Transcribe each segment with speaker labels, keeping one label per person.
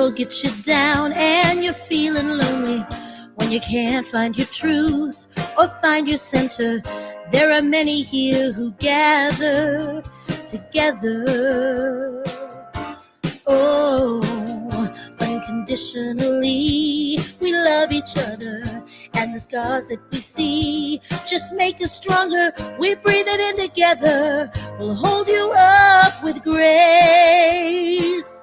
Speaker 1: world gets you down and you're feeling lonely, when you can't find your truth or find your center, there are many here who gather together. Oh, unconditionally, we love each other, and the scars that we see just make us stronger. We breathe it in together, we'll hold you up with grace.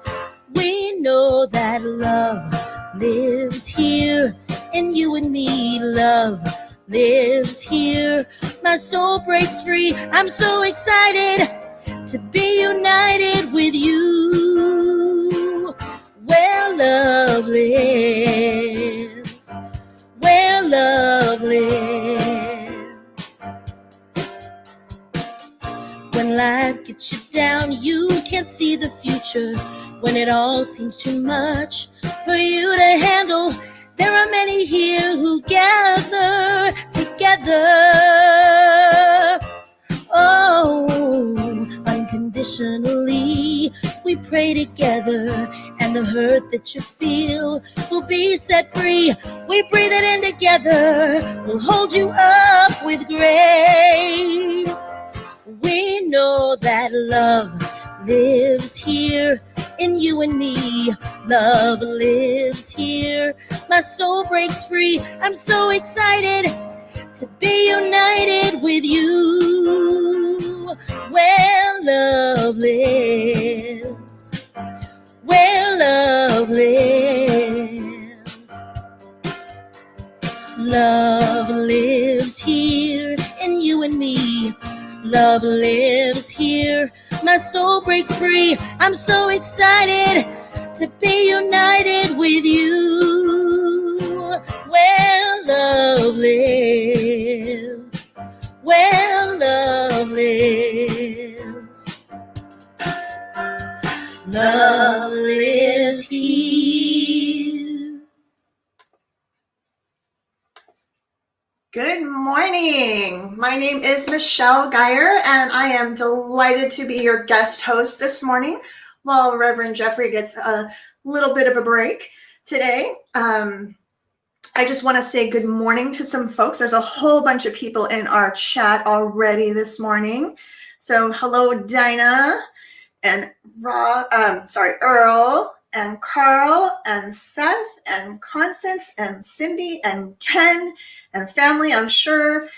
Speaker 1: We know that love lives here in you and me. Love lives here. My soul breaks free. I'm so excited to be united with you. Where love lives, where love lives. When life gets you down, you can't see the future. When it all seems too much for you to handle, there are many here who gather together. Oh, unconditionally, we pray together, and the hurt that you feel will be set free. We breathe it in together, we'll hold you up with grace. We know that love lives here in you and me. Love lives here. My soul breaks free. I'm so excited to be united with you. Where love lives, where love lives. Love lives here in you and me. Love lives here. My soul breaks free. I'm so excited to be united with you. Where love lives, where love lives. Love lives here.
Speaker 2: Good morning. My name is Michelle Geyer, and I am delighted to be your guest host this morning while Reverend Jeffrey gets a little bit of a break today. I just want to say good morning to some folks. There's a whole bunch of people in our chat already this morning. So hello, Dinah and Earl and Carl and Seth and Constance and Cindy and Ken and family, I'm sure.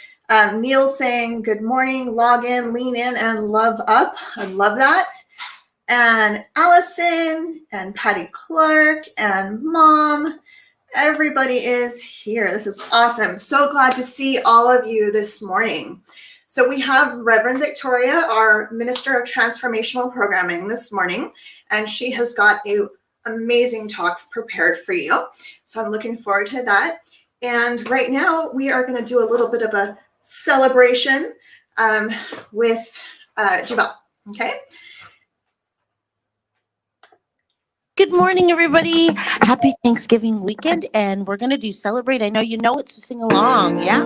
Speaker 2: Neil saying good morning, log in, lean in, and love up. I love that. And Allison and Patty Clark and Mom. Everybody is here. This is awesome. So glad to see all of you this morning. So we have Reverend Victoria, our Minister of Transformational Programming this morning, and she has got an amazing talk prepared for you. So I'm looking forward to that. And right now we are going to do a little bit of a celebration with Jabal. Okay.
Speaker 1: Good morning, everybody. Happy Thanksgiving weekend, and we're going to do Celebrate. I know you know it, so sing along, yeah?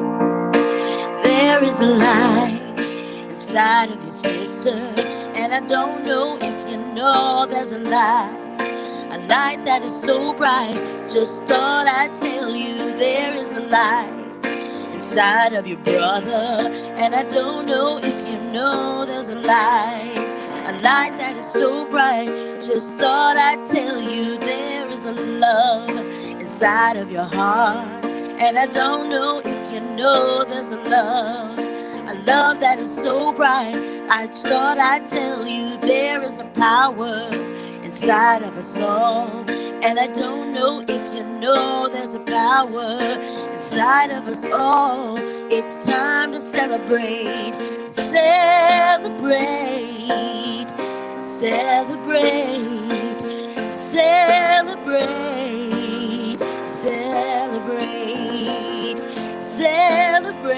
Speaker 1: There is a light inside of your sister, and I don't know if you know there's a light that is so bright. Just thought I'd tell you there is a light inside of your brother, and I don't know if you know there's a light that is so bright. Just thought I'd tell you there is a love inside of your heart, and I don't know if you know there's a love that is so bright. I just thought I'd tell you there is a power inside of us all, and I don't know if you know there's a power inside of us all. It's time to celebrate, celebrate, celebrate, celebrate, celebrate, celebrate, celebrate,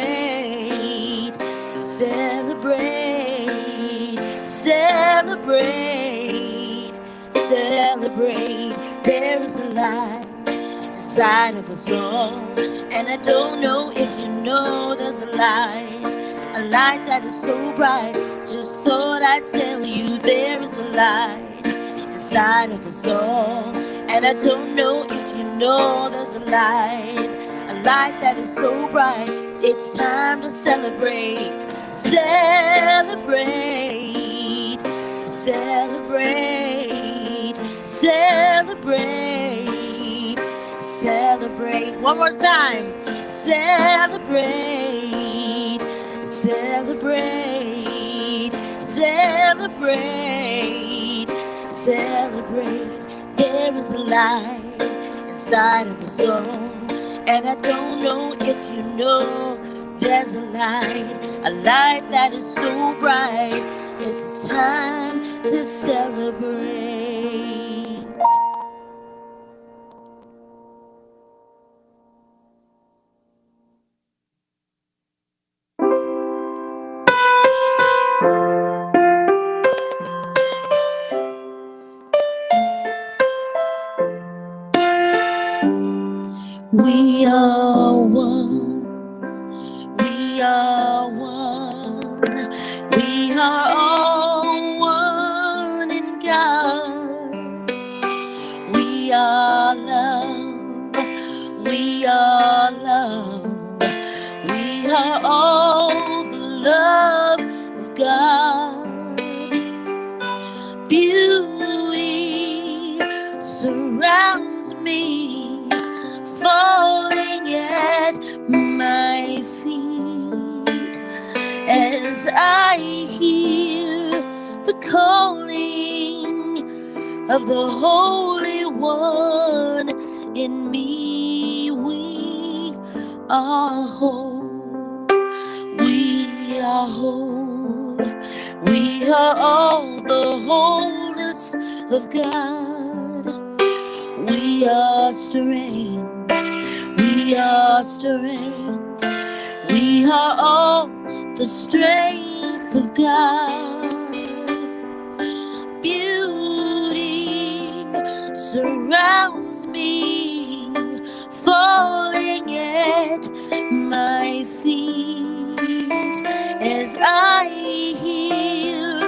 Speaker 1: celebrate, celebrate. There is a light inside of us all, and I don't know if you know there's a light that is so bright. Just thought I'd tell you there is a light inside of us all. And I don't know if you know there's a light that is so bright. It's time to celebrate, celebrate, celebrate, celebrate, celebrate. One more time. Celebrate, celebrate, celebrate, celebrate. There is a light inside of us all. And I don't know if you know there's a light that is so bright. It's time to celebrate. We are one. We are one. We are all one in God. We are love. We are love. We are all the love of God. Beauty surrounds me, falling at my feet as I hear the calling of the Holy One in me. We are whole. We are whole. We are all the wholeness of God. We are strength. We are strength. We are all the strength of God. Beauty surrounds me, falling at my feet as I hear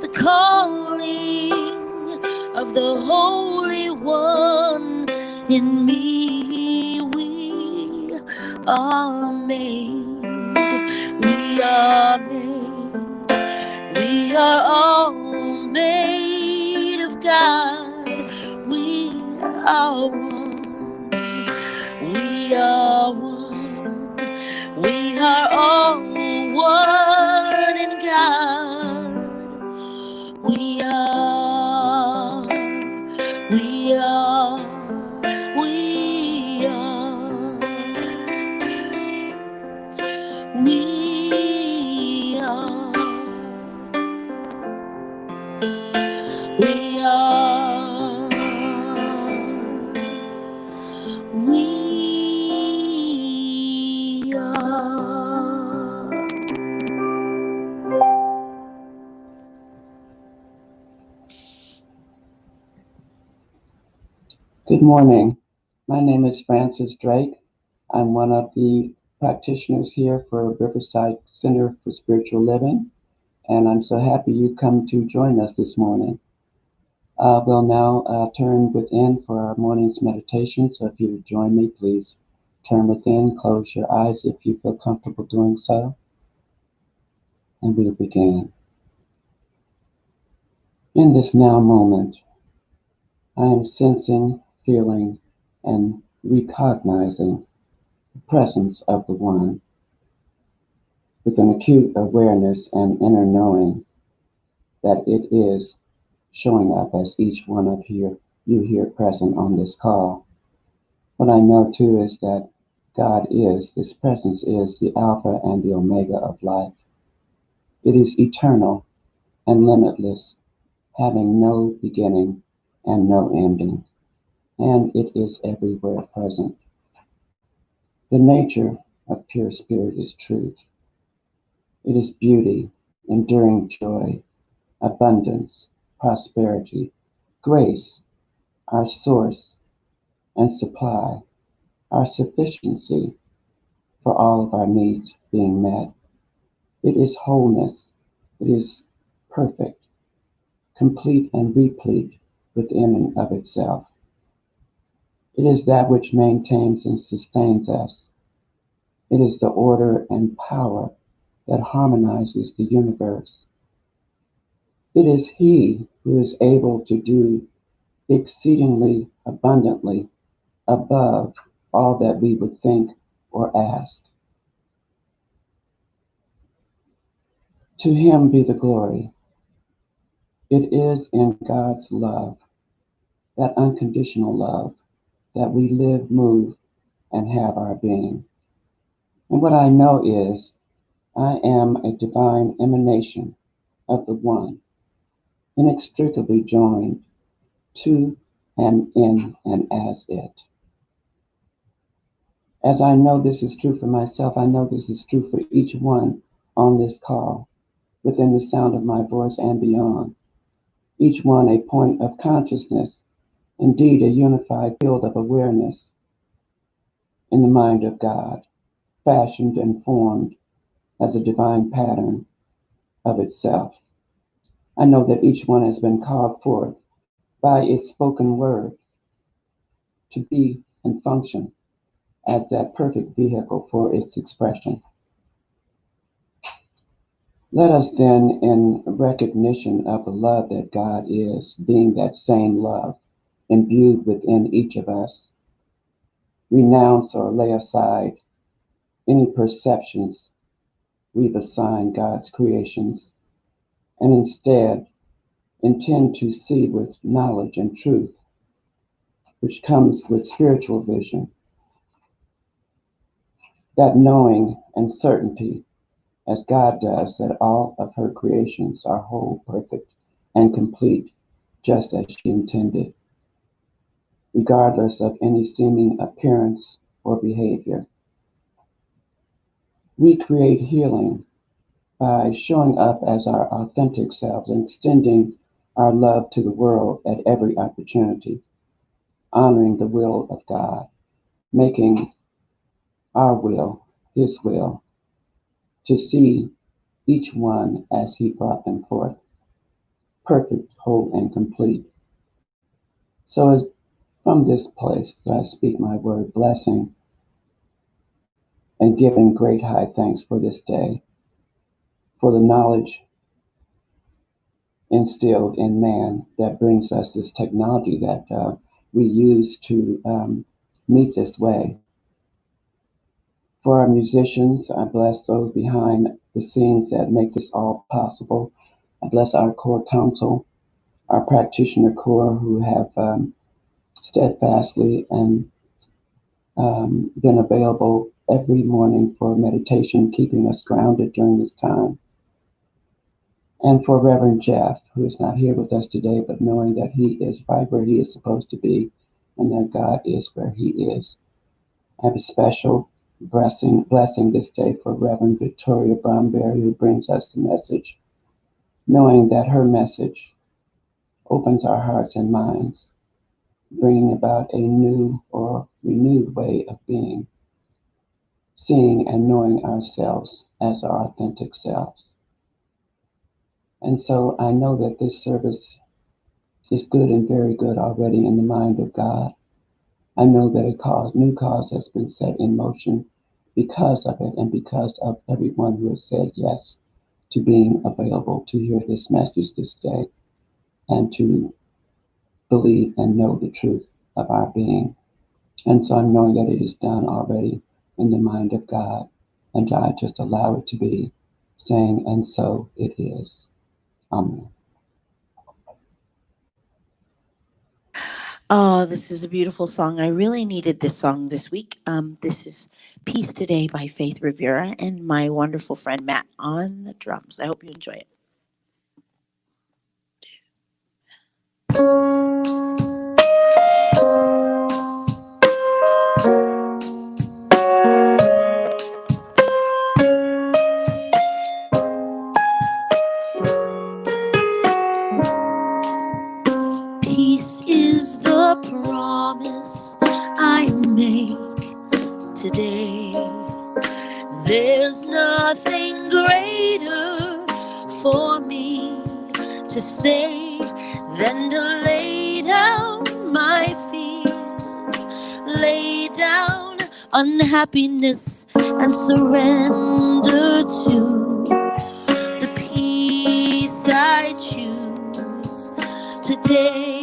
Speaker 1: the calling of the Holy One in me. We are made. We are made. We are all made of God. We are one. We are one. We are all one in God. We are. We are. We are. We are. We are. We are.
Speaker 3: Good morning. My name is Francis Drake. I'm one of the practitioners here for Riverside Center for Spiritual Living, and I'm so happy you come to join us this morning. We'll now turn within for our morning's meditation, so if you would join me, please turn within, close your eyes if you feel comfortable doing so, and we'll begin. In this now moment, I am sensing, feeling, and recognizing the presence of the One with an acute awareness and inner knowing that it is showing up as each one of you here present on this call. What I know too is that God is, this presence is the Alpha and the Omega of life. It is eternal and limitless, having no beginning and no ending, and it is everywhere present. The nature of pure spirit is truth. It is beauty, enduring joy, abundance, prosperity, grace, our source and supply, our sufficiency for all of our needs being met. It is wholeness. It is perfect, complete and replete within and of itself. It is that which maintains and sustains us. It is the order and power that harmonizes the universe. It is He who is able to do exceedingly abundantly above all that we would think or ask. To Him be the glory. It is in God's love, that unconditional love, that we live, move, and have our being. And what I know is I am a divine emanation of the One, inextricably joined to and in and as it. As I know this is true for myself, I know this is true for each one on this call, within the sound of my voice and beyond. Each one a point of consciousness, indeed a unified field of awareness in the mind of God, fashioned and formed as a divine pattern of itself. I know that each one has been called forth by its spoken word to be and function as that perfect vehicle for its expression. Let us then, in recognition of the love that God is, being that same love imbued within each of us, renounce or lay aside any perceptions we've assigned God's creations, and instead intend to see with knowledge and truth, which comes with spiritual vision, that knowing and certainty, as God does, that all of her creations are whole, perfect, and complete, just as she intended, regardless of any seeming appearance or behavior. We create healing by showing up as our authentic selves and extending our love to the world at every opportunity, honoring the will of God, making our will His will, to see each one as He brought them forth, perfect, whole, and complete. So as from this place that I speak my word, blessing and giving great high thanks for this day, for the knowledge instilled in man that brings us this technology that we use to meet this way. For our musicians, I bless those behind the scenes that make this all possible. I bless our core council, our practitioner core who have steadfastly and been available every morning for meditation, keeping us grounded during this time. And for Reverend Jeff, who is not here with us today, but knowing that he is right where he is supposed to be and that God is where he is. I have a special blessing this day for Reverend Victoria Bomberry, who brings us the message, knowing that her message opens our hearts and minds, bringing about a new or renewed way of being, seeing and knowing ourselves as our authentic selves. And so I know that this service is good and very good already in the mind of God. I know that a new cause has been set in motion because of it and because of everyone who has said yes to being available to hear this message this day and to believe and know the truth of our being. And so I'm knowing that it is done already in the mind of God, and I just allow it to be, saying, and so it is. Amen.
Speaker 1: Oh, this is a beautiful song. I really needed this song this week. This is Peace Today by Faith Rivera and my wonderful friend Matt on the drums. I hope you enjoy it. Peace is the promise I make today. There's nothing greater for me to say than to lay down unhappiness and surrender to the peace I choose today.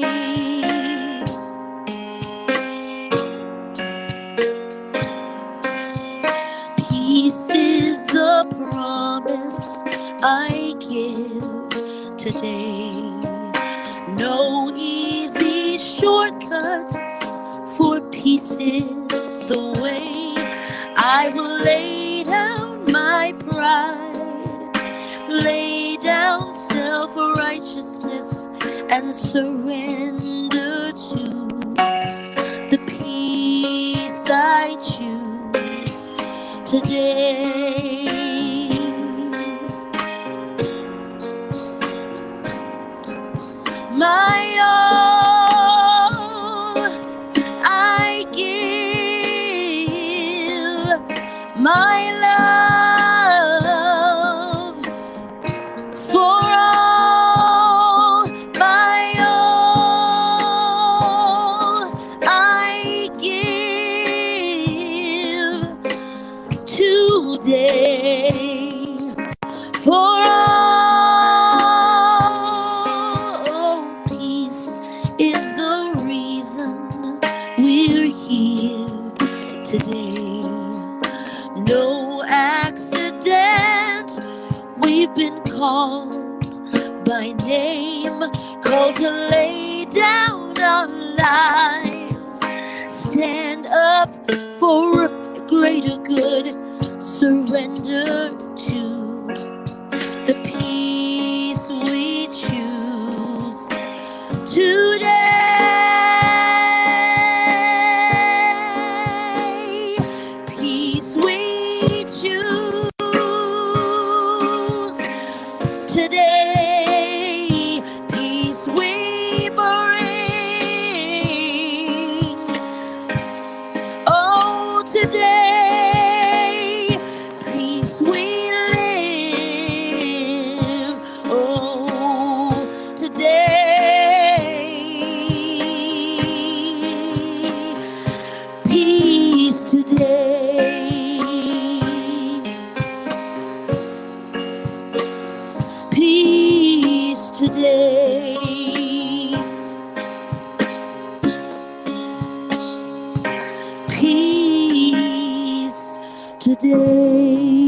Speaker 1: Peace is the promise I give today. No easy shortcut, for peace is the way. I will lay down my pride, lay down self-righteousness, and surrender to the peace I choose today. My all I give, my love for all, my all I give today for all. Peace is the reason we're here today. No accident, we've been called by name, called to lay down our lives, stand up for greater good, surrender to the peace we choose today. Peace we choose today. Peace we bring. Oh, today, peace we live. Oh, today, peace today. Peace today. Peace today.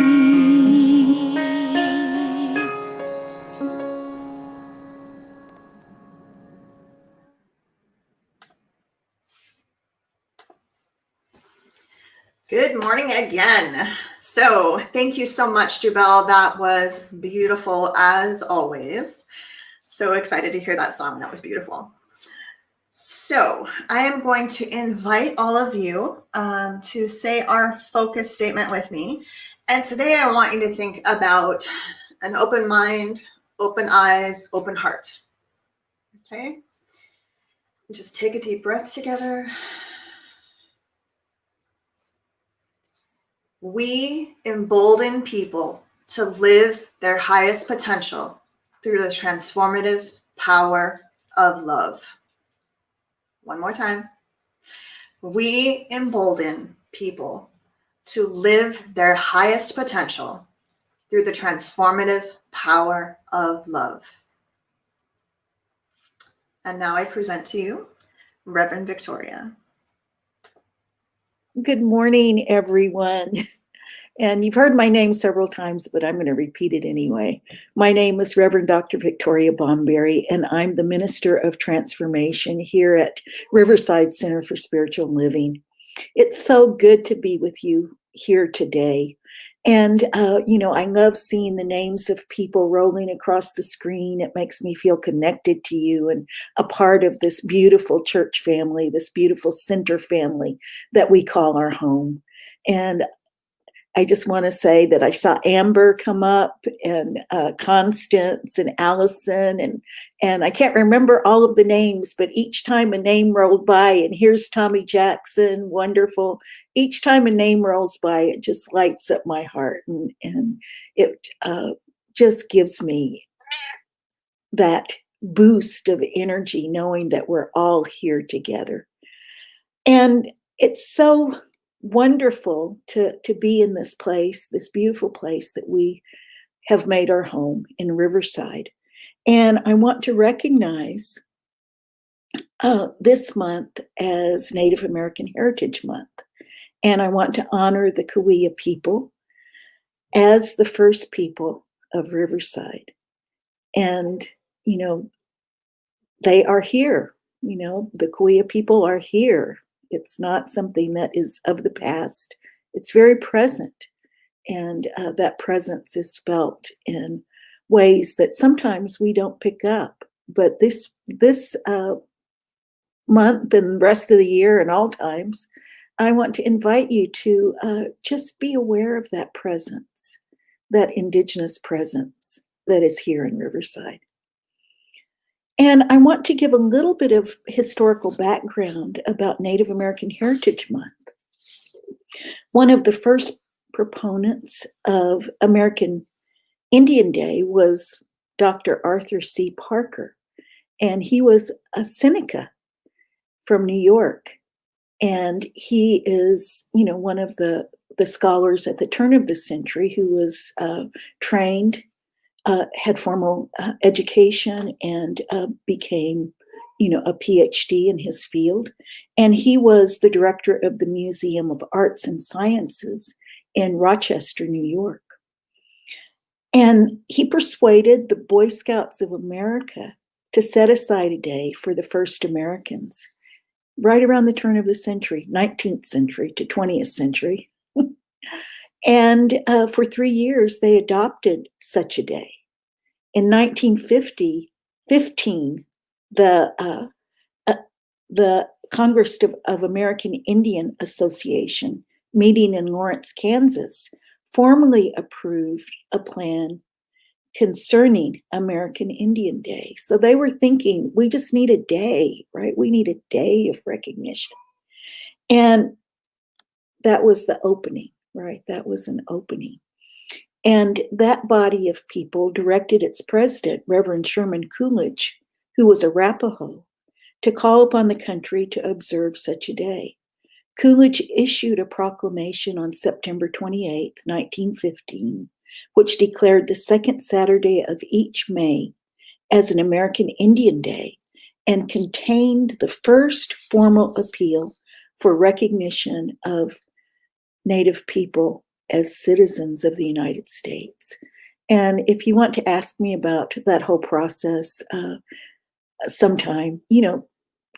Speaker 2: Good morning again. So thank you so much, Jubel. That was beautiful as always. So excited to hear that song. That was beautiful. So I am going to invite all of you to say our focus statement with me. And today I want you to think about an open mind, open eyes, open heart. Okay? Just take a deep breath together. We embolden people to live their highest potential through the transformative power of love. One more time. We embolden people to live their highest potential through the transformative power of love. And now I present to you Reverend Victoria.
Speaker 4: Good morning, everyone. And you've heard my name several times, but I'm going to repeat it anyway. My name is Reverend Dr. Victoria Bomberry, and I'm the Minister of Transformation here at Riverside Center for Spiritual Living. It's so good to be with you here today. And, I love seeing the names of people rolling across the screen. It makes me feel connected to you and a part of this beautiful church family, this beautiful center family that we call our home. And I just want to say that I saw Amber come up and Constance and Allison and I can't remember all of the names, but each time a name rolled by, and here's Tommy Jackson, wonderful. Each time a name rolls by, it just lights up my heart and it just gives me that boost of energy knowing that we're all here together. And it's so wonderful to be in this place, this beautiful place that we have made our home in Riverside. And I want to recognize this month as Native American Heritage Month. And I want to honor the Cahuilla people as the first people of Riverside. And, you know, they are here. You know, the Cahuilla people are here. It's not something that is of the past. It's very present. And that presence is felt in ways that sometimes we don't pick up. But this month and the rest of the year and all times, I want to invite you to just be aware of that presence, that Indigenous presence that is here in Riverside. And I want to give a little bit of historical background about Native American Heritage Month. One of the first proponents of American Indian Day was Dr. Arthur C. Parker, and he was a Seneca from New York. And he is, you know, one of the scholars at the turn of the century who was trained, had formal education, and became, you know, a PhD in his field. And he was the director of the Museum of Arts and Sciences in Rochester, New York. And he persuaded the Boy Scouts of America to set aside a day for the first Americans right around the turn of the century, 19th century to 20th century. And for 3 years, they adopted such a day. In 1915, the Congress of American Indian Association, meeting in Lawrence, Kansas, formally approved a plan concerning American Indian Day. So they were thinking, we just need a day, right? We need a day of recognition. And that was the opening, right? That was an opening. And that body of people directed its president, Reverend Sherman Coolidge, who was a Arapaho, to call upon the country to observe such a day. Coolidge issued a proclamation on September 28, 1915, which declared the second Saturday of each May as an American Indian Day and contained the first formal appeal for recognition of Native people as citizens of the United States. And if you want to ask me about that whole process sometime, you know,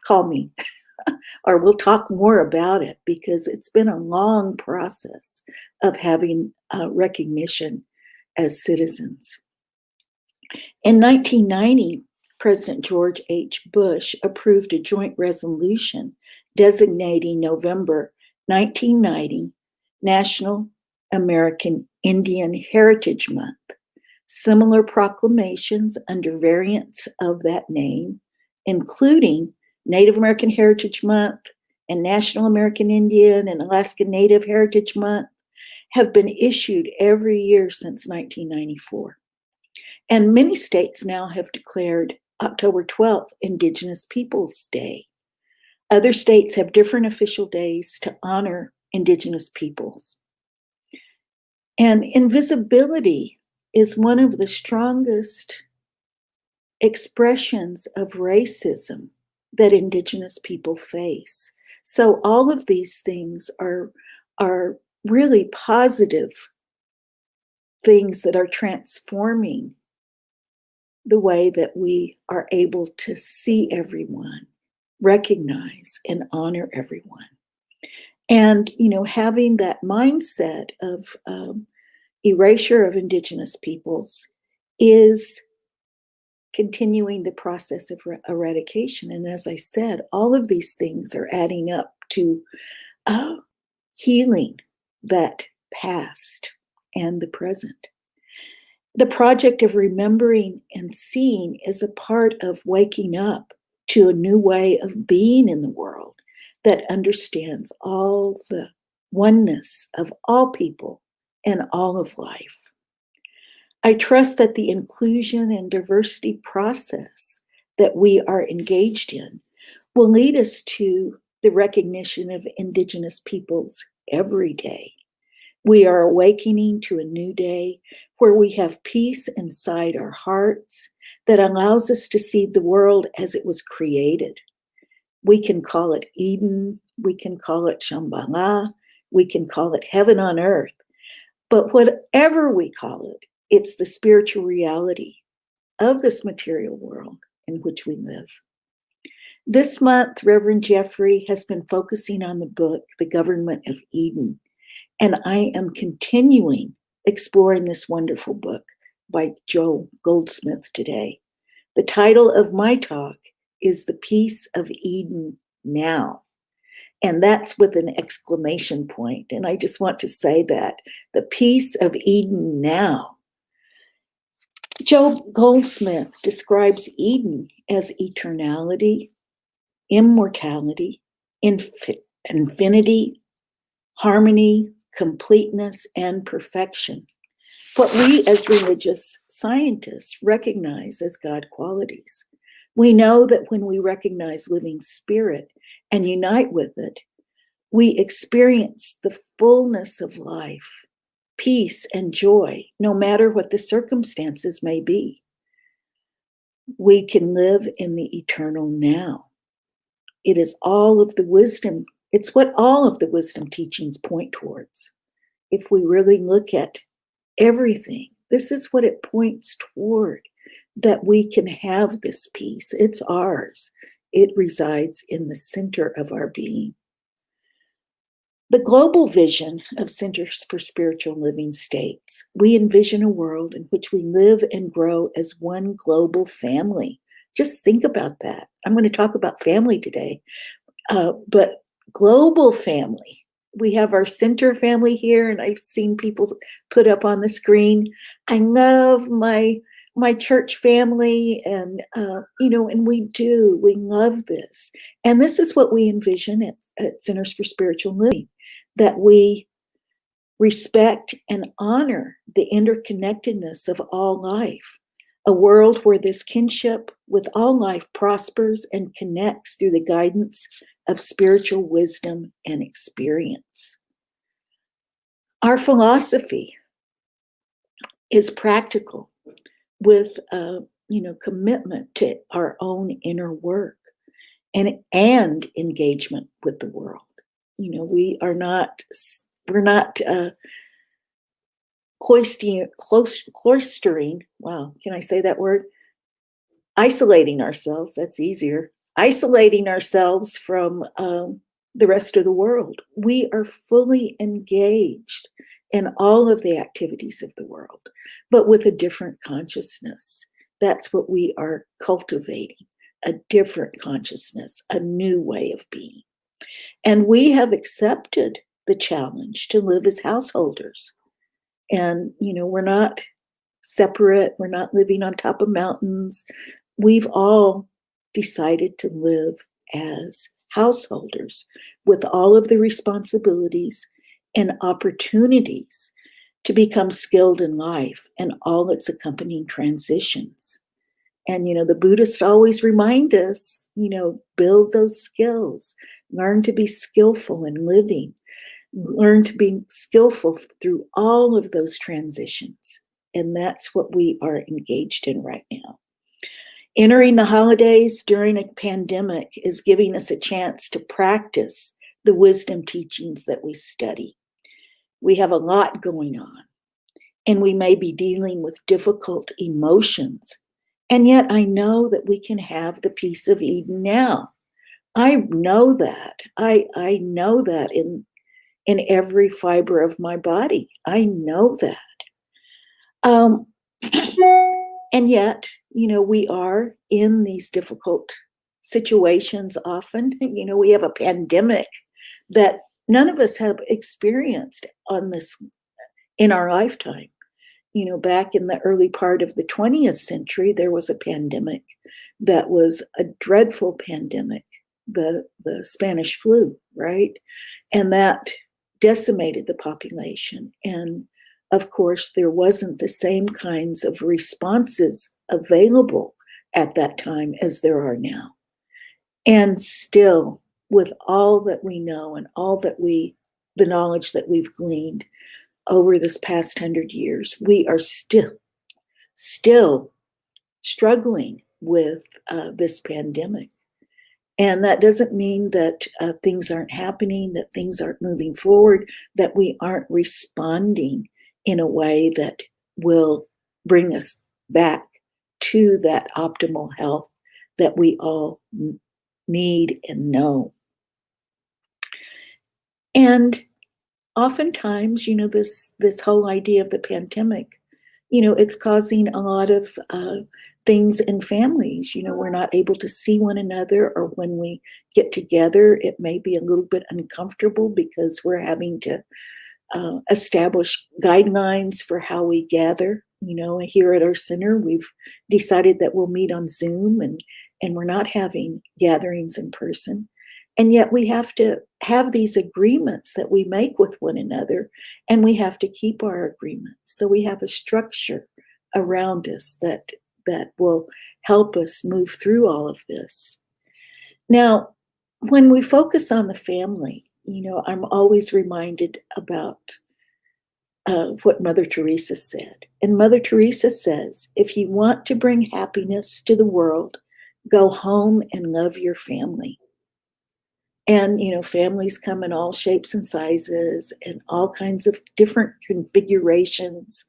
Speaker 4: call me. Or we'll talk more about it, because it's been a long process of having recognition as citizens. In 1990, President George H. Bush approved a joint resolution designating November 1990 National American Indian Heritage Month. Similar proclamations under variants of that name, including Native American Heritage Month and National American Indian and Alaska Native Heritage Month, have been issued every year since 1994. And many states now have declared October 12th Indigenous Peoples Day. Other states have different official days to honor Indigenous peoples. And invisibility is one of the strongest expressions of racism that Indigenous people face. So all of these things are really positive things that are transforming the way that we are able to see everyone, recognize and honor everyone. And, you know, having that mindset of erasure of Indigenous peoples is continuing the process of eradication. And as I said, all of these things are adding up to healing that past and the present. The project of remembering and seeing is a part of waking up to a new way of being in the world that understands all the oneness of all people and all of life. I trust that the inclusion and diversity process that we are engaged in will lead us to the recognition of Indigenous peoples every day. We are awakening to a new day where we have peace inside our hearts that allows us to see the world as it was created. We can call it Eden, we can call it Shambhala, we can call it heaven on earth. But whatever we call it, it's the spiritual reality of this material world in which we live. This month, Reverend Jeffrey has been focusing on the book, The Government of Eden, and I am continuing exploring this wonderful book by Joel Goldsmith today. The title of my talk is The Peace of Eden Now. And that's with an exclamation point. And I just want to say that the peace of Eden now. Joel Goldsmith describes Eden as eternality, immortality, infinity, harmony, completeness, and perfection. What we as religious scientists recognize as God qualities. We know that when we recognize living spirit and unite with it, we experience the fullness of life, peace and joy, no matter what the circumstances may be. We can live in the eternal now. It is all of the wisdom, it's what all of the wisdom teachings point towards. If we really look at everything, this is what it points toward, that we can have this peace. It's ours. It resides in the center of our being. The global vision of Centers for Spiritual Living states, we envision a world in which we live and grow as one global family. Just think about that. I'm going to talk about family today, but global family. We have our center family here, and I've seen people put up on the screen, I love my church family, and and we love this. And this is what we envision at Centers for Spiritual Living, that we respect and honor the interconnectedness of all life, a world where this kinship with all life prospers and connects through the guidance of spiritual wisdom and experience. Our philosophy is practical, with commitment to our own inner work and engagement with the world. We're not cloistering. Wow, can I say that word? Isolating ourselves. That's easier. Isolating ourselves from the rest of the world. We are fully engaged in all of the activities of the world, but with a different consciousness. That's what we are cultivating, a different consciousness, a new way of being. And we have accepted the challenge to live as householders. And, we're not separate. We're not living on top of mountains. We've all decided to live as householders with all of the responsibilities and opportunities to become skilled in life and all its accompanying transitions. And, the Buddhists always remind us, build those skills, learn to be skillful in living, learn to be skillful through all of those transitions. And that's what we are engaged in right now. Entering the holidays during a pandemic is giving us a chance to practice the wisdom teachings that we study. We have a lot going on, and we may be dealing with difficult emotions. And yet I know that we can have the peace of Eden now. I know that. I know that in every fiber of my body. I know that. And yet, we are in these difficult situations often. We have a pandemic that none of us have experienced in our lifetime. Back in the early part of the 20th century, there was a pandemic that was a dreadful pandemic, the Spanish flu, right? And that decimated the population. And of course, there wasn't the same kinds of responses available at that time as there are now. And still, with all that we know and all that we the knowledge that we've gleaned over this past 100 years, we are still struggling with this pandemic. And that doesn't mean that things aren't happening, that things aren't moving forward, that we aren't responding in a way that will bring us back to that optimal health that we all need and know. And oftentimes, this whole idea of the pandemic, it's causing a lot of things in families. We're not able to see one another, or when we get together, it may be a little bit uncomfortable because we're having to establish guidelines for how we gather. Here at our center, we've decided that we'll meet on Zoom, and we're not having gatherings in person. And yet we have to have these agreements that we make with one another, and we have to keep our agreements. So we have a structure around us that will help us move through all of this. Now, when we focus on the family, I'm always reminded about what Mother Teresa said. And Mother Teresa says, if you want to bring happiness to the world, go home and love your family. And, families come in all shapes and sizes and all kinds of different configurations.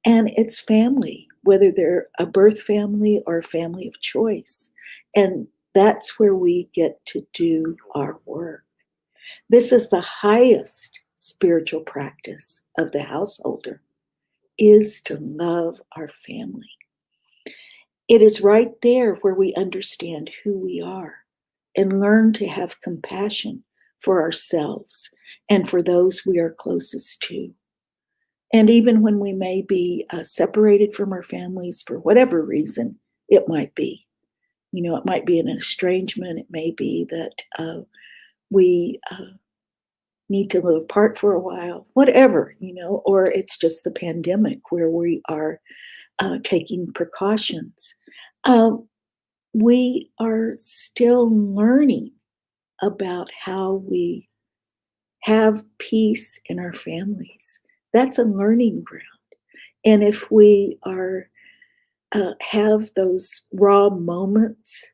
Speaker 4: And it's family, whether they're a birth family or a family of choice. And that's where we get to do our work. This is the highest spiritual practice of the householder, is to love our family. It is right there where we understand who we are and learn to have compassion for ourselves and for those we are closest to. And even when we may be separated from our families for whatever reason it might be, it might be an estrangement, it may be that we need to live apart for a while, whatever, or it's just the pandemic where we are taking precautions. We are still learning about how we have peace in our families. That's a learning ground. And if we are have those raw moments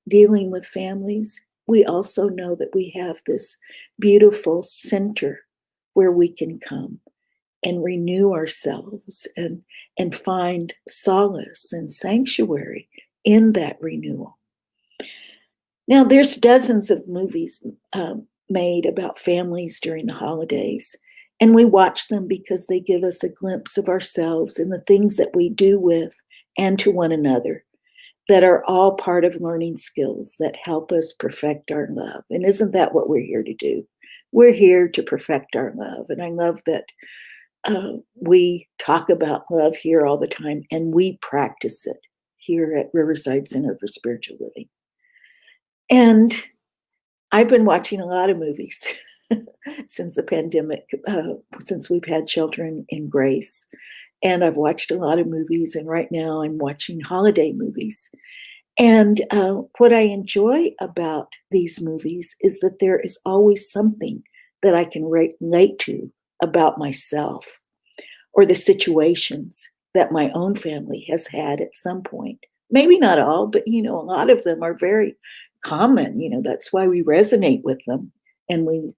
Speaker 4: dealing with families, we also know that we have this beautiful center where we can come and renew ourselves and find solace and sanctuary in that renewal. Now, there's dozens of movies made about families during the holidays, and we watch them because they give us a glimpse of ourselves and the things that we do with and to one another that are all part of learning skills that help us perfect our love. And isn't that what we're here to do? We're here to perfect our love. And I love that we talk about love here all the time, and we practice it here at Riverside Center for Spiritual Living. And I've been watching a lot of movies since the pandemic, since we've had Children in Grace. And I've watched a lot of movies, and right now I'm watching holiday movies. And what I enjoy about these movies is that there is always something that I can relate to about myself or the situations that my own family has had at some point. Maybe not all, but a lot of them are very common. That's why we resonate with them, and we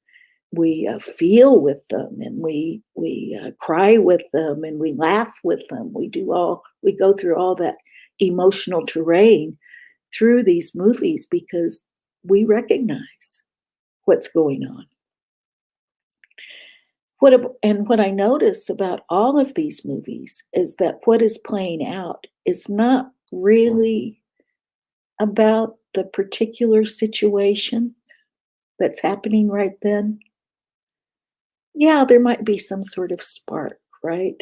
Speaker 4: feel with them, and we cry with them, and we laugh with them. We go through all that emotional terrain through these movies because we recognize what's going on. What I notice about all of these movies is that what is playing out is not really about the particular situation that's happening right then. Yeah, there might be some sort of spark, right?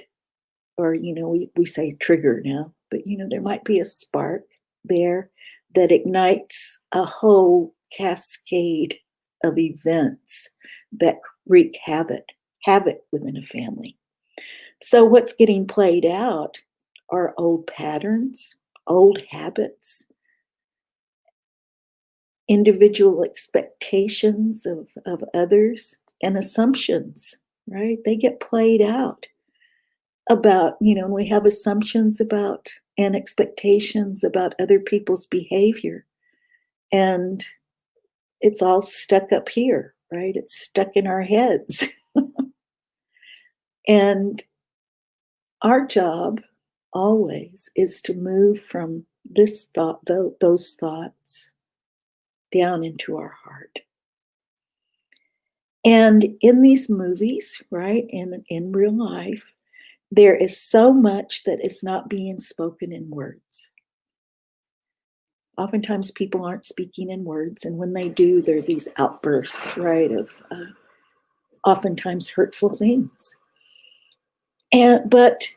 Speaker 4: Or, we say trigger now, but, there might be a spark there that ignites a whole cascade of events that wreak havoc within a family. So what's getting played out are old patterns, old habits, individual expectations of others, and assumptions, right? They get played out about, we have assumptions about and expectations about other people's behavior. And it's all stuck up here, right? It's stuck in our heads. And our job always is to move from this thought, those thoughts, down into our heart. And in these movies, right, in real life, there is so much that is not being spoken in words. Oftentimes people aren't speaking in words, and when they do, there are these outbursts, right, of oftentimes hurtful things. But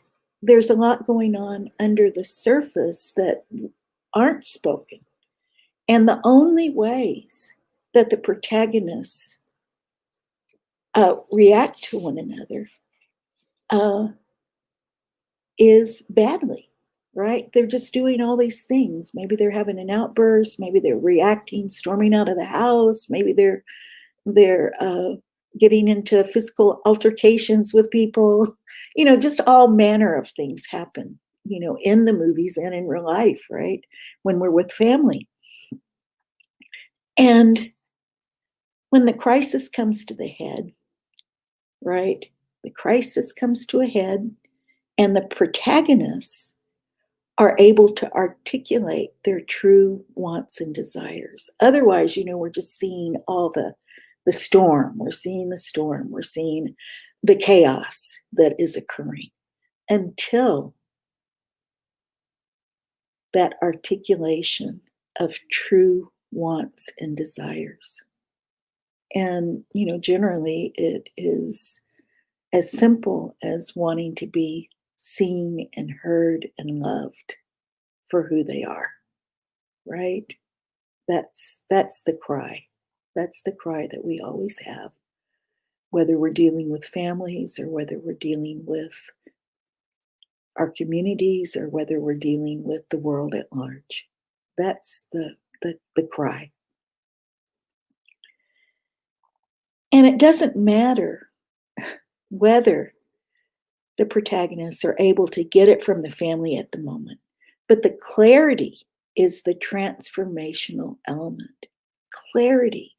Speaker 4: there's a lot going on under the surface that aren't spoken. And the only ways that the protagonists react to one another is badly, right? They're just doing all these things. Maybe they're having an outburst. Maybe they're reacting, storming out of the house. Maybe they're getting into physical altercations with people. Just all manner of things happen, in the movies and in real life, right? When we're with family. And when the crisis comes to the head, right? The crisis comes to a head, and the protagonists are able to articulate their true wants and desires. Otherwise, we're just seeing all the storm. We're seeing the storm. We're seeing the chaos that is occurring until that articulation of true wants and desires. And, generally it is as simple as wanting to be seen and heard and loved for who they are, right? That's the cry. That's the cry that we always have, whether we're dealing with families or whether we're dealing with our communities or whether we're dealing with the world at large. That's the cry. And it doesn't matter whether the protagonists are able to get it from the family at the moment, but the clarity is the transformational element. Clarity,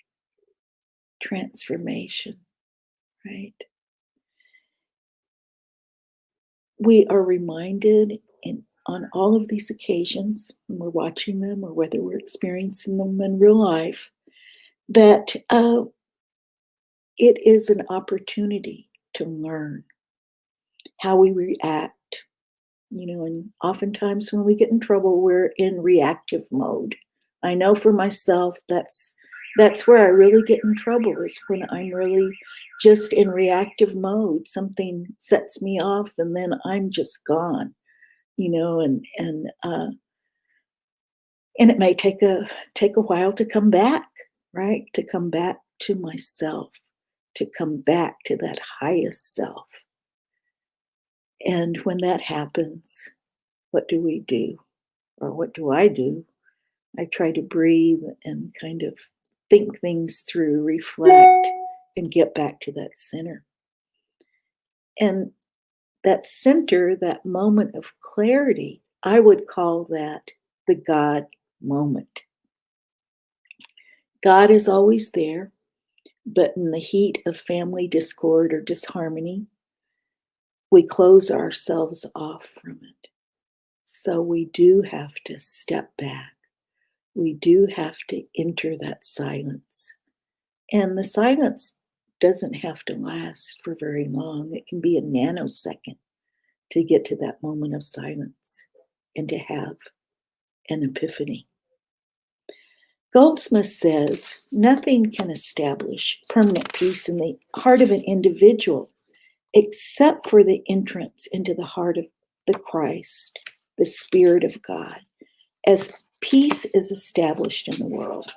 Speaker 4: transformation, right? We are reminded on all of these occasions when we're watching them or whether we're experiencing them in real life, that it is an opportunity to learn how we react. And oftentimes when we get in trouble, we're in reactive mode. I know for myself, that's where I really get in trouble, is when I'm really just in reactive mode. Something sets me off and then I'm just gone, and it may take a while to come back, right? To come back to myself, to come back to that highest self. And when that happens, what do we do? Or what do I do? I try to breathe and kind of think things through, reflect, and get back to that center. And that center, that moment of clarity, I would call that the God moment. God is always there, but in the heat of family discord or disharmony, we close ourselves off from it. So we do have to step back. We do have to enter that silence. And the silence doesn't have to last for very long. It can be a nanosecond to get to that moment of silence and to have an epiphany. Goldsmith says, nothing can establish permanent peace in the heart of an individual except for the entrance into the heart of the Christ, the Spirit of God, as peace is established in the world.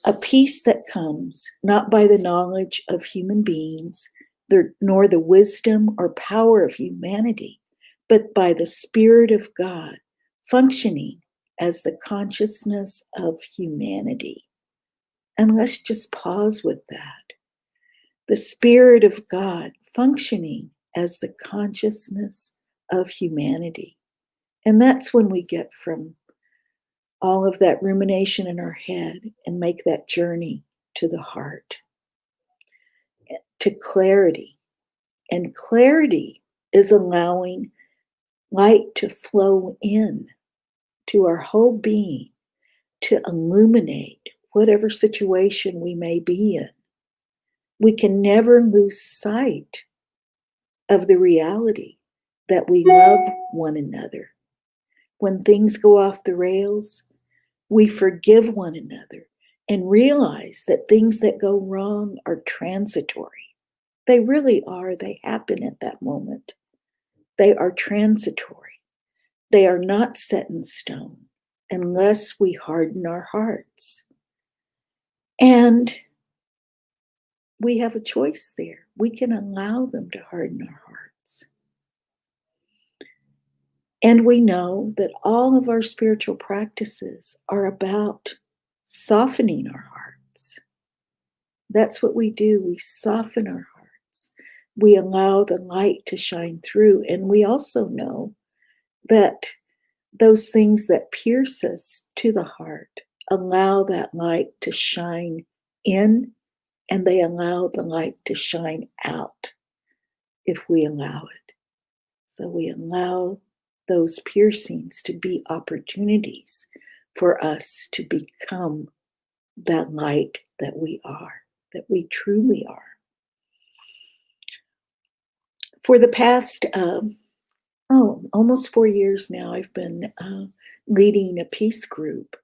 Speaker 4: A peace that comes not by the knowledge of human beings, nor the wisdom or power of humanity, but by the Spirit of God, functioning as the consciousness of humanity. And let's just pause with that. The Spirit of God functioning as the consciousness of humanity. And that's when we get from all of that rumination in our head and make that journey to the heart, to clarity. And clarity is allowing light to flow in to our whole being, to illuminate whatever situation we may be in. We can never lose sight of the reality that we love one another. When things go off the rails, we forgive one another and realize that things that go wrong are transitory. They really are. They happen at that moment. They are transitory. They are not set in stone unless we harden our hearts. And we have a choice there. We can allow them to harden our hearts. And we know that all of our spiritual practices are about softening our hearts. That's what we do. We soften our hearts. We allow the light to shine through. And we also know that those things that pierce us to the heart allow that light to shine in, and they allow the light to shine out if we allow it. So we allow those piercings to be opportunities for us to become that light that we are, that we truly are. For the past, almost 4 years now, I've been leading a peace group.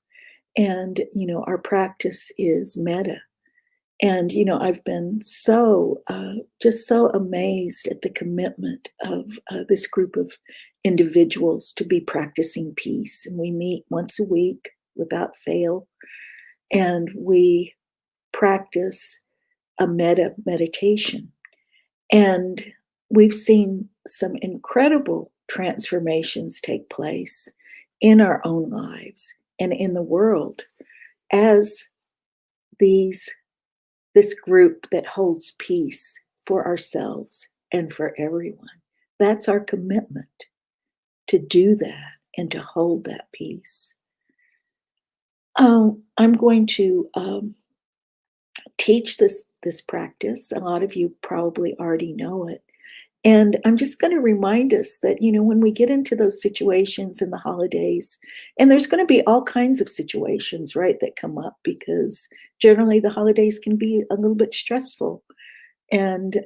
Speaker 4: And, our practice is metta. And, I've been just so amazed at the commitment of this group of individuals to be practicing peace. And we meet once a week without fail. And we practice a metta meditation. And we've seen some incredible transformations take place in our own lives and in the world as this group that holds peace for ourselves and for everyone. That's our commitment, to do that and to hold that peace. I'm going to teach this practice. A lot of you probably already know it. And I'm just going to remind us that, when we get into those situations in the holidays, and there's going to be all kinds of situations, right, that come up, because generally the holidays can be a little bit stressful. And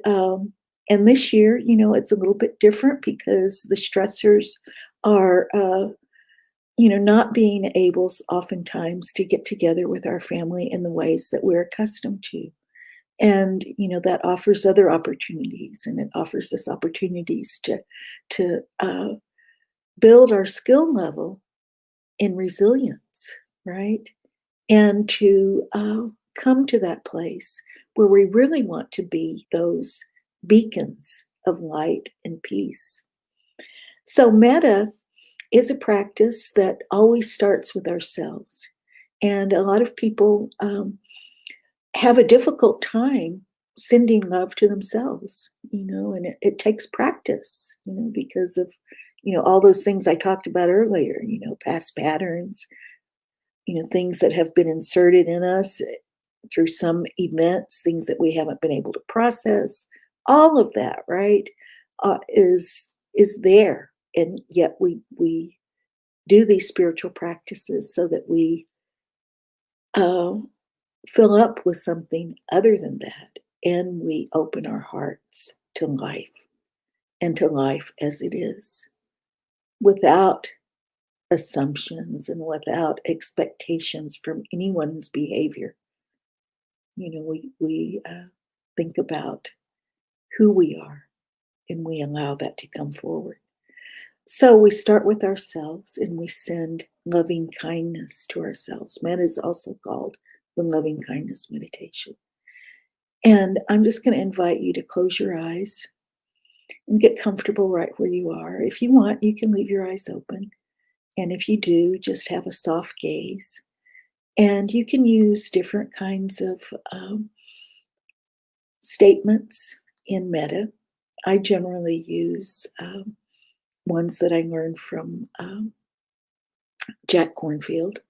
Speaker 4: this year, it's a little bit different because the stressors are, not being able oftentimes to get together with our family in the ways that we're accustomed to. And, that offers other opportunities, and it offers us opportunities to build our skill level in resilience, right? And to come to that place where we really want to be those beacons of light and peace. So metta is a practice that always starts with ourselves. And a lot of people have a difficult time sending love to themselves, and it takes practice, because of, all those things I talked about earlier, past patterns, things that have been inserted in us through some events, things that we haven't been able to process. All of that, right, is there. And yet we do these spiritual practices so that we fill up with something other than that, and we open our hearts to life, and to life as it is, without assumptions and without expectations from anyone's behavior. We think about who we are, and we allow that to come forward. So we start with ourselves, and we send loving kindness to ourselves. Metta is also called the loving kindness meditation. And I'm just going to invite you to close your eyes and get comfortable right where you are. If you want, you can leave your eyes open. And if you do, just have a soft gaze And you can use different kinds of statements in metta. I generally use ones that I learned from Jack Cornfield.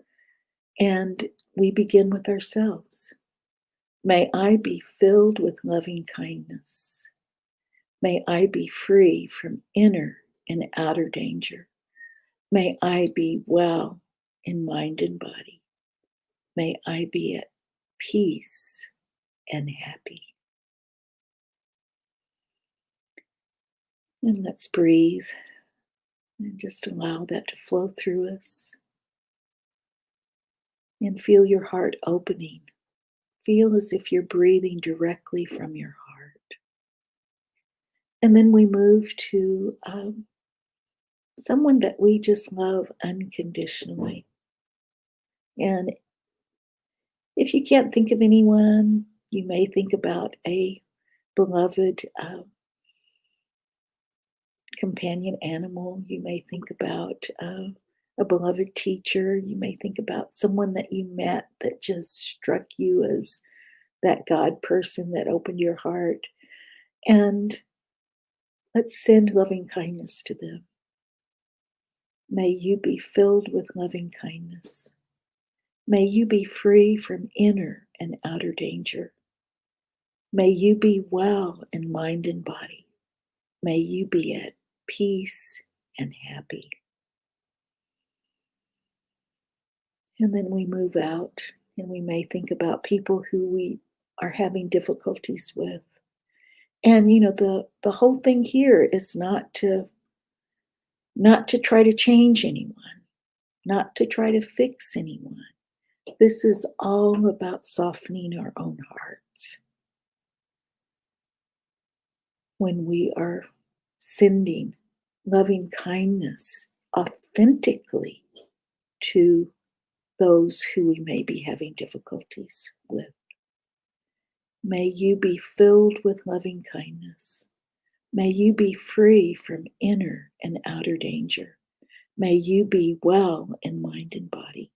Speaker 4: And we begin with ourselves. May I be filled with loving kindness. May I be free from inner and outer danger. May I be well in mind and body. May I be at peace and happy. And let's breathe and just allow that to flow through us. And feel your heart opening. Feel as if you're breathing directly from your heart. And then we move to someone that we just love unconditionally. And if you can't think of anyone, you may think about a beloved companion animal. You may think about a beloved teacher. You may think about someone that you met that just struck you as that God person that opened your heart. And let's send loving kindness to them. May you be filled with loving kindness. May you be free from inner and outer danger. May you be well in mind and body. May you be at peace and happy. And then we move out and we may think about people who we are having difficulties with. And you know, the whole thing here is not to try to change anyone, not to try to fix anyone. This is all about softening our own hearts. When we are sending loving kindness authentically to those who we may be having difficulties with. May you be filled with loving kindness. May you be free from inner and outer danger. May you be well in mind and body.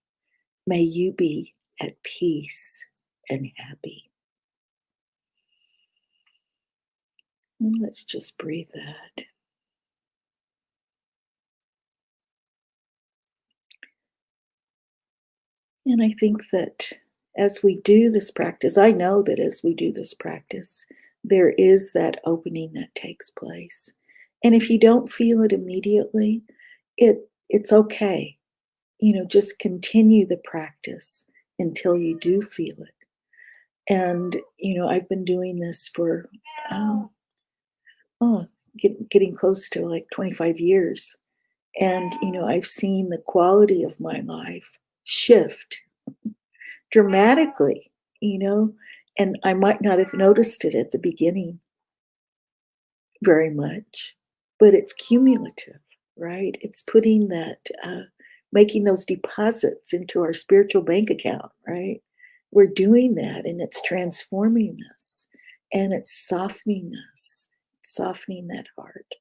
Speaker 4: May you be at peace and happy. And let's just breathe that. And I think that as we do this practice, I know that as we do this practice, there is that opening that takes place. And if you don't feel it immediately, it's okay. You know, just continue the practice until you do feel it. And, you know, I've been doing this for, getting close to like 25 years. And, you know, I've seen the quality of my life shift dramatically, you know, and I might not have noticed it at the beginning very much, but it's cumulative, right? It's putting that, making those deposits into our spiritual bank account, right? We're doing that and it's transforming us and it's softening us, softening that heart.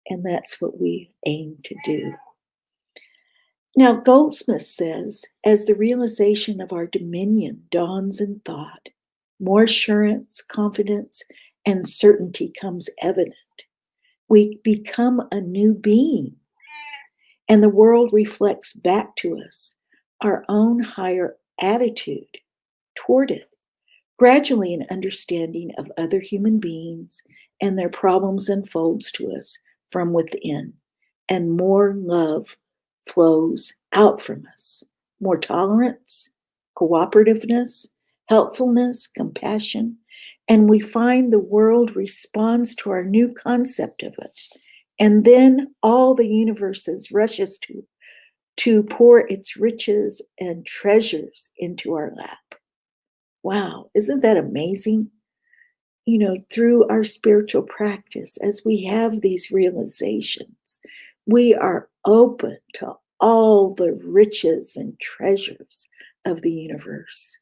Speaker 4: And that's what we aim to do. Now, Goldsmith says, as the realization of our dominion dawns in thought, more assurance, confidence, and certainty comes evident. We become a new being, and the world reflects back to us our own higher attitude toward it. Gradually, an understanding of other human beings and their problems unfolds to us from within, and more love flows out from us. More tolerance, cooperativeness, helpfulness, compassion, and we find the world responds to our new concept of it. And then all the universes rushes to pour its riches and treasures into our lap. Wow, isn't that amazing? You know, through our spiritual practice, as we have these realizations, we are open to all the riches and treasures of the universe.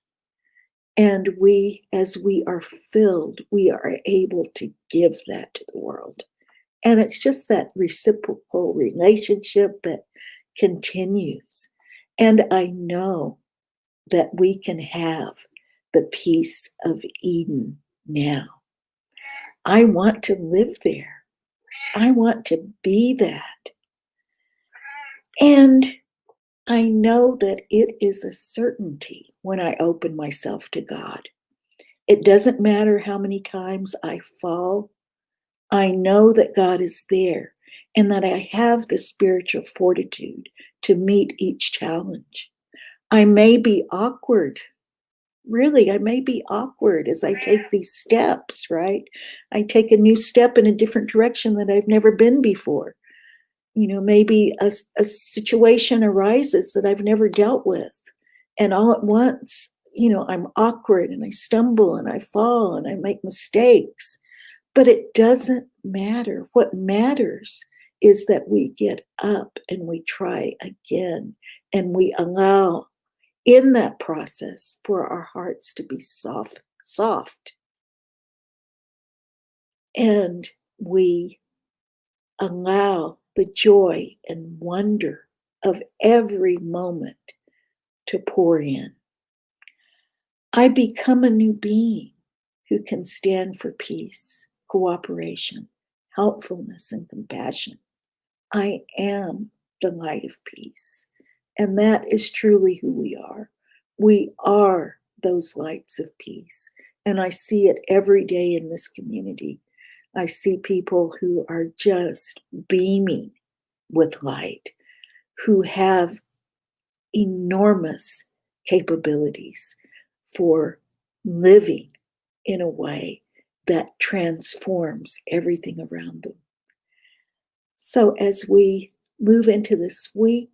Speaker 4: And we, as we are filled, we are able to give that to the world. And it's just that reciprocal relationship that continues. And I know that we can have the peace of Eden now. I want to live there. I want to be that. And I know that it is a certainty when I open myself to God. It doesn't matter how many times I fall. I know that God is there and that I have the spiritual fortitude to meet each challenge. I may be awkward. Really, I may be awkward as I take these steps, right? I take a new step in a different direction that I've never been before. Maybe a situation arises that I've never dealt with. And all at once, I'm awkward and I stumble and I fall and I make mistakes. But it doesn't matter. What matters is that we get up and we try again, and we allow in that process for our hearts to be soft. And we allow the joy and wonder of every moment to pour in. I become a new being who can stand for peace, cooperation, helpfulness, and compassion. I am the light of peace. And that is truly who we are. We are those lights of peace. And I see it every day in this community. I see people who are just beaming with light, who have enormous capabilities for living in a way that transforms everything around them. So as we move into this week,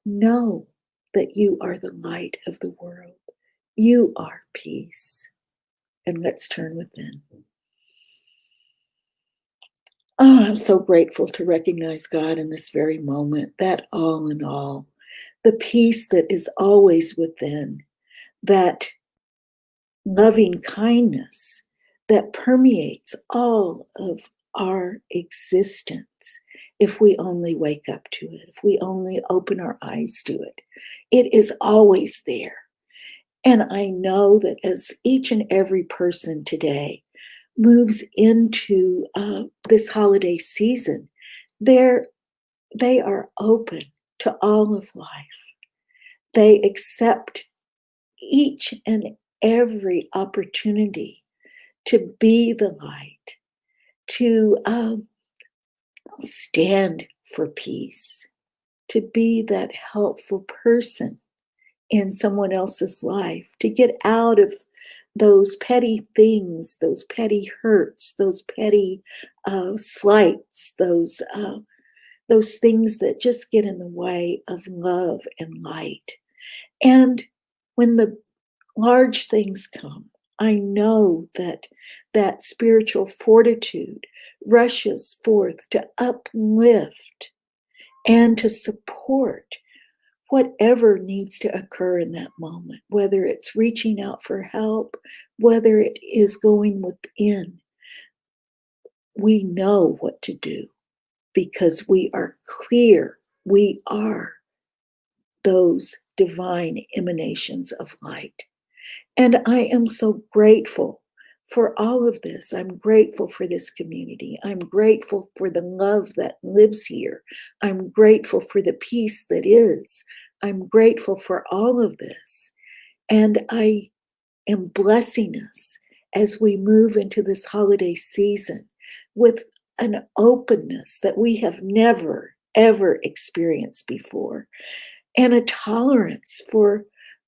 Speaker 4: know that you are the light of the world. You are peace. And let's turn within. Oh, I'm so grateful to recognize God in this very moment, that all in all, the peace that is always within, that loving kindness that permeates all of our existence. If we only wake up to it, if we only open our eyes to it, it is always there. And I know that as each and every person today moves into this holiday season, they are open to all of life. They accept each and every opportunity to be the light, to stand for peace, to be that helpful person in someone else's life, to get out of those petty things, those petty hurts, those petty slights, those things that just get in the way of love and light. And when the large things come, I know that that spiritual fortitude rushes forth to uplift and to support whatever needs to occur in that moment, whether it's reaching out for help, whether it is going within. We know what to do because we are clear. We are those divine emanations of light. And I am so grateful for all of this. I'm grateful for this community. I'm grateful for the love that lives here. I'm grateful for the peace that is. I'm grateful for all of this. And I am blessing us as we move into this holiday season with an openness that we have never, ever experienced before, and a tolerance for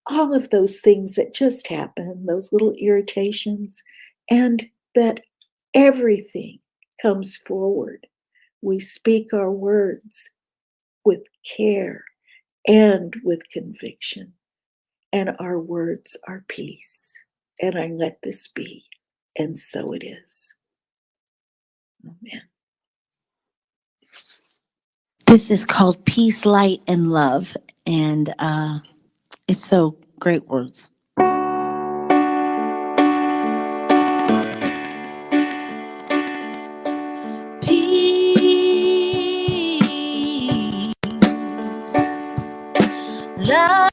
Speaker 4: all of those things that just happen, those little irritations, and that everything comes forward. We speak our words with care and with conviction, and our words are peace. And I let this be, and so it is. Amen.
Speaker 1: This is called Peace, Light, and Love. And it's so great words. Peace, love,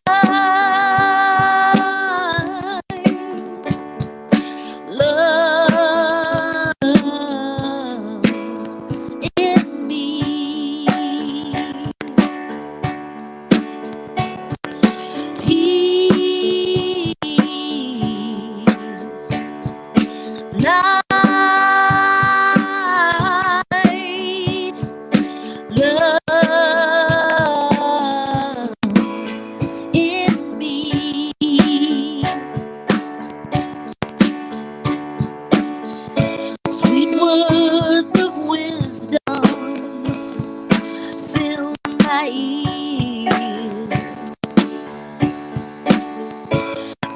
Speaker 1: my ears.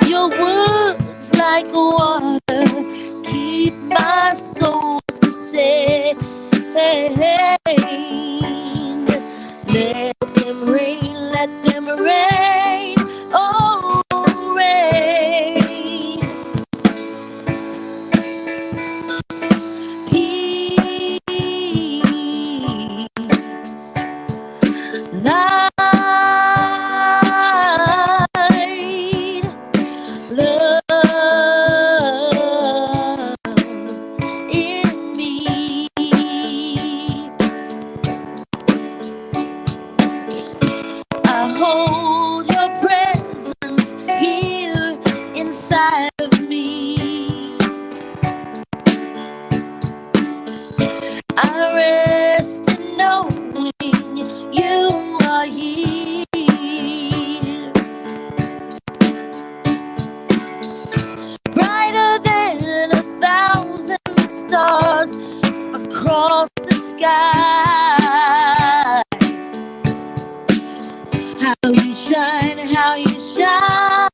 Speaker 1: Your words like water keep my soul sustained. Let them rain, oh rain. Peace, light, love in me. I hold your presence here inside of me. I rest in knowing you are here. Brighter than 1,000 stars across the sky. How you shine, how you shine.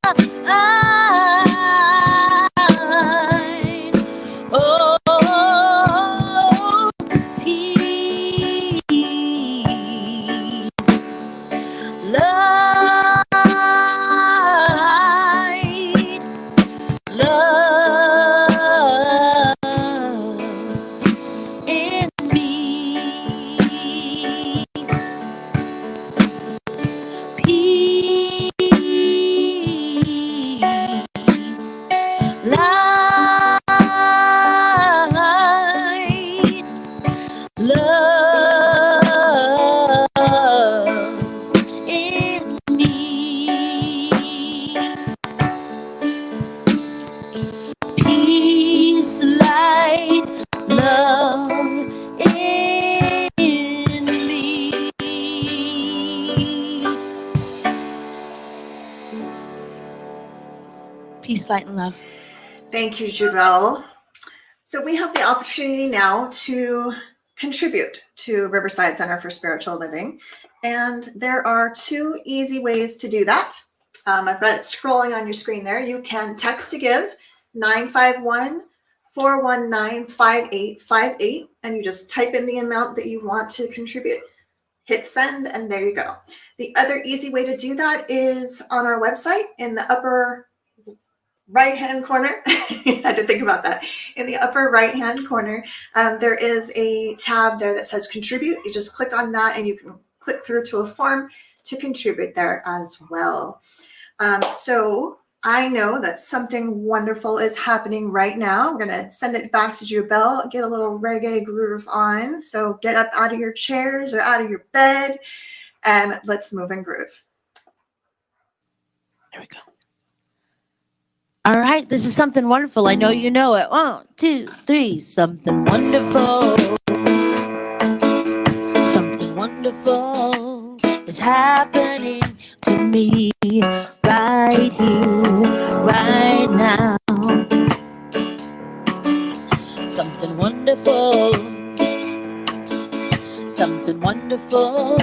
Speaker 1: Oh, peace, light, love in me. Peace, light, love in me. Peace, light, love in me. Peace, light, and love.
Speaker 2: Thank you, Jubel. So we have the opportunity now to contribute to Riverside Center for Spiritual Living. And there are 2 easy ways to do that. I've got it scrolling on your screen there. You can text to give 951-419-5858, and you just type in the amount that you want to contribute. Hit send, and there you go. The other easy way to do that is on our website in the upper right-hand corner. I had to think about that. In the upper right-hand corner, there is a tab there that says contribute. You just click on that and you can click through to a form to contribute there as well. So I know that something wonderful is happening right now. We're going to send it back to Jubel, get a little reggae groove on. So get up out of your chairs or out of your bed and let's move and groove.
Speaker 1: There we go. All right, this is something wonderful. I know you know it. 1, 2, 3. Something wonderful. Something wonderful is happening to me right here, right now. Something wonderful. Something wonderful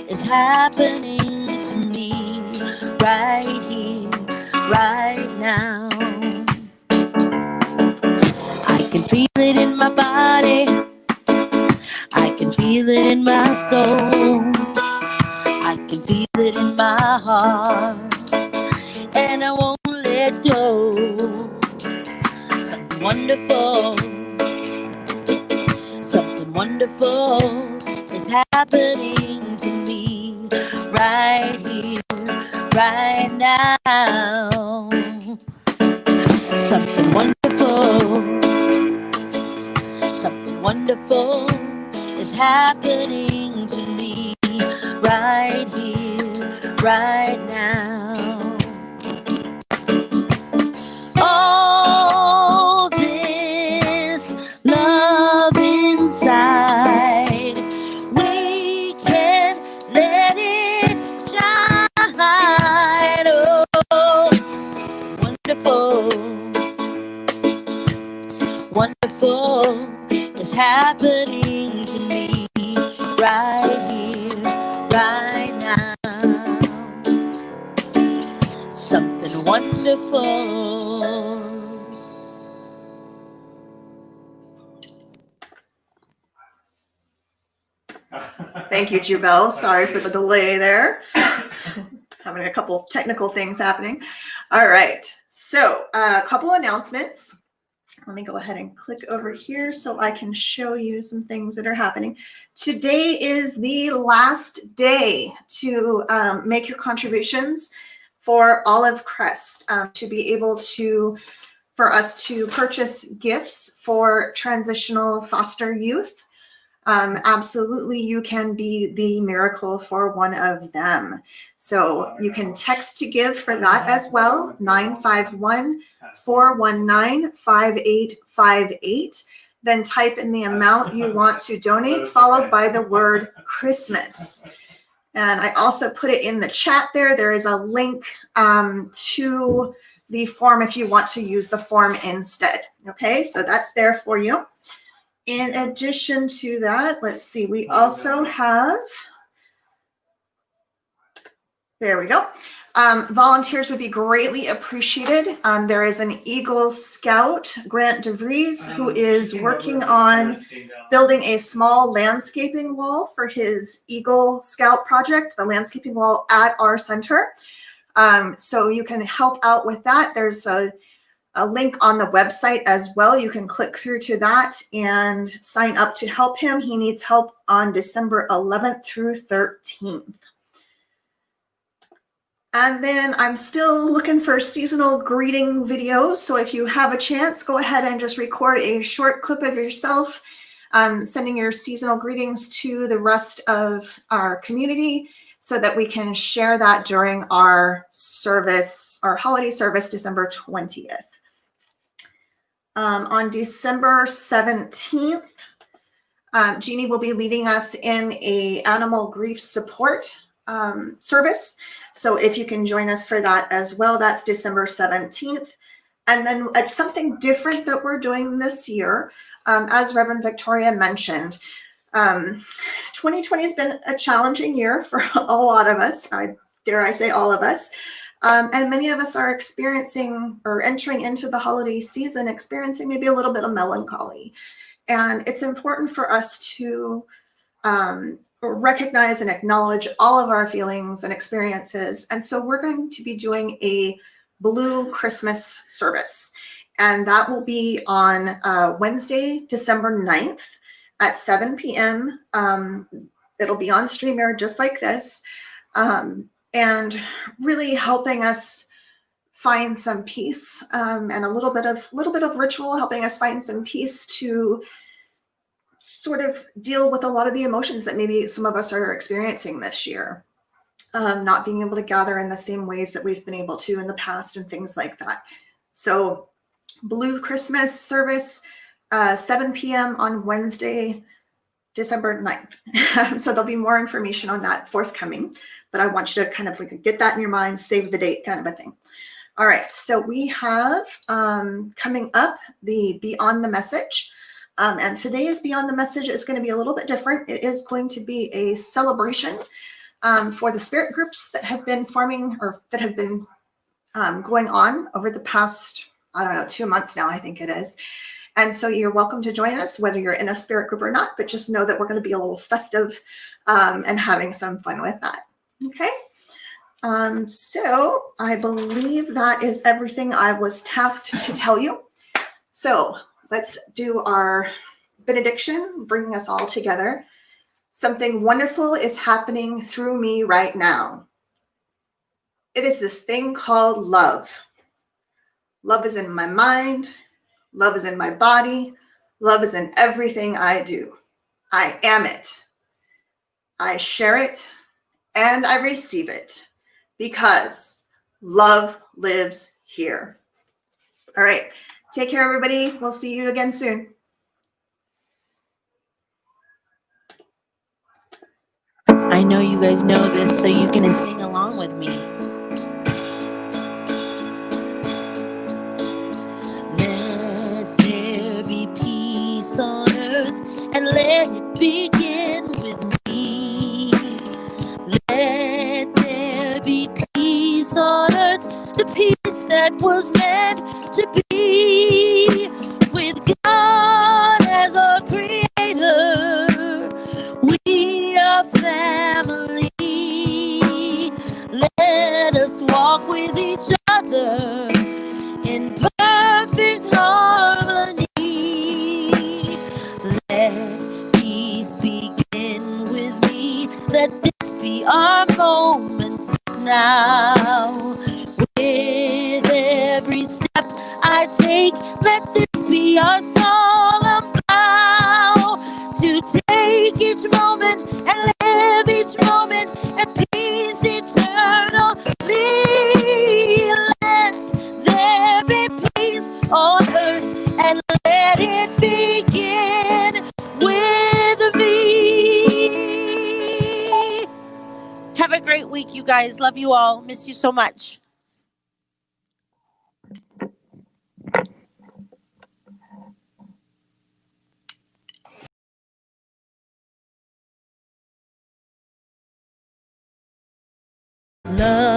Speaker 1: is happening to me right here, right now. I can feel it in my body. I can feel it in my soul. I can feel it in my heart. And I won't let go. Something wonderful. Something wonderful is happening to me right here, right now. Something wonderful, something wonderful is happening to me right here, right now. All this love inside, we can let it shine. Oh, wonderful, wonderful is happening to me right here, right wonderful.
Speaker 2: Thank you, Jubel. Sorry for the delay there. Having a couple technical things happening. All right, so a couple announcements. Let me go ahead and click over here so I can show you some things that are happening. Today is the last day to make your contributions for Olive Crest to be able to, for us to purchase gifts for transitional foster youth. Absolutely, you can be the miracle for one of them. So you can text to give for that as well, 951-419-5858. Then type in the amount you want to donate, followed by the word Christmas. And I also put it in the chat there. There is a link to the form if you want to use the form instead. Okay, so that's there for you. In addition to that, let's see, we also have, there we go. Volunteers would be greatly appreciated. There is an Eagle Scout, Grant DeVries, who is working on building a small landscaping wall for his Eagle Scout project, the landscaping wall at our center. So you can help out with that. There's a link on the website as well. You can click through to that and sign up to help him. He needs help on December 11th through 13th. And then I'm still looking for seasonal greeting videos. So if you have a chance, go ahead and just record a short clip of yourself sending your seasonal greetings to the rest of our community so that we can share that during our service, our holiday service, December 20th. On December 17th, Jeannie will be leading us in a animal grief support service. So if you can join us for that as well, that's December 17th. And then it's something different that we're doing this year. As Reverend Victoria mentioned, 2020 has been a challenging year for a lot of us. Dare I say all of us. And many of us are experiencing or entering into the holiday season, experiencing maybe a little bit of melancholy. And it's important for us to recognize and acknowledge all of our feelings and experiences. And so we're going to be doing a Blue Christmas service. And that will be on Wednesday, December 9th at 7 p.m. It'll be on StreamYard just like this. And really helping us find some peace and a little bit of ritual, helping us find some peace to sort of deal with a lot of the emotions that maybe some of us are experiencing this year. Not being able to gather in the same ways that we've been able to in the past and things like that. So Blue Christmas service, 7 p.m. on Wednesday, December 9th. So there'll be more information on that forthcoming, but I want you to kind of get that in your mind, save the date kind of a thing. All right, so we have coming up the Beyond the Message. And today's Beyond the Message is going to be a little bit different. It is going to be a celebration for the spirit groups that have been forming or that have been going on over the past, 2 months now, I think it is. And so you're welcome to join us, whether you're in a spirit group or not, but just know that we're going to be a little festive and having some fun with that. Okay. So I believe that is everything I was tasked to tell you. So let's do our benediction, bringing us all together. Something wonderful is happening through me right now. It is this thing called love. Love is in my mind. Love is in my body. Love is in everything I do. I am it. I share it and I receive it because love lives here. All right. Take care, everybody. We'll see you again soon.
Speaker 1: I know you guys know this, so you can sing along with me. Let there be peace on earth, and let it begin with me. Let there be peace on earth, the peace that was meant to be. With God as our creator, we are family. Let us walk with each other in perfect harmony. Let peace begin with me. Let this be our moment now. With every step I take, let this be our solemn vow to take each moment and live each moment in peace eternally. Let there be peace on earth, and let it begin with me. Have a great week, you guys. Love you all. Miss you so much. Love.